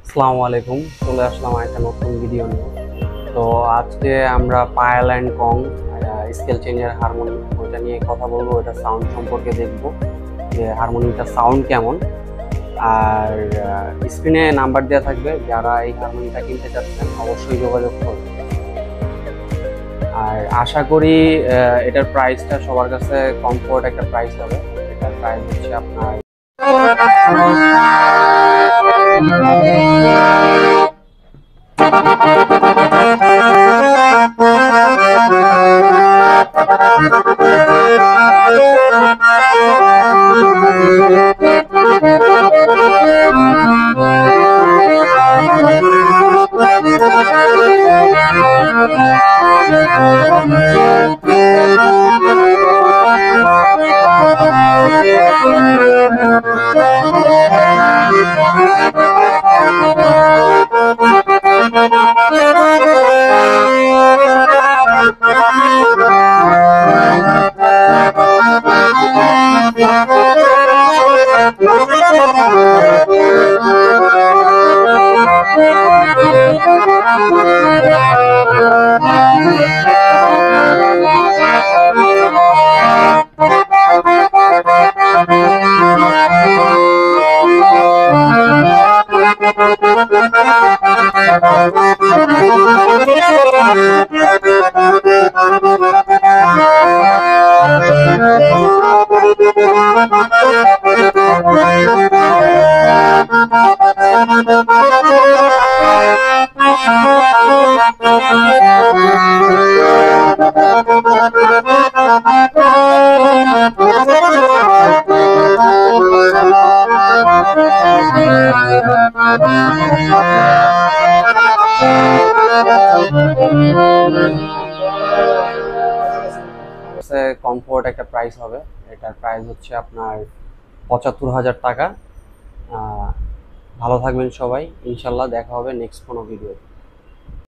আসসালামু আলাইকুম, চলে আসলাম একটা নতুন ভিডিও নিয়ে। তো আজকে আমরা Payel and Kong scale changer harmony ওইটা নিয়ে কথা বলবো। ওইটা সাউন্ড সম্পর্কে দেখবো যে হারমোনিটার সাউন্ড কেমন। আর স্ক্রিনে নাম্বার দেওয়া থাকবে, যারা এই হারমোনিটা কিনতে চাচ্ছেন অবশ্যই যোগাযোগ করবেন। আর আশা করি এটার প্রাইসটা সবার কাছে কমফোর্ট একটা প্রাইস হবে। এটার প্রাইস হচ্ছে আপনার কমফোর্ট একটা প্রাইস হবে। এটার প্রাইস হচ্ছে আপনার ৭৫,০০০ টাকা। ভালো থাকবেন সবাই, ইনশাল্লাহ দেখা হবে নেক্সট কোনো ভিডিও।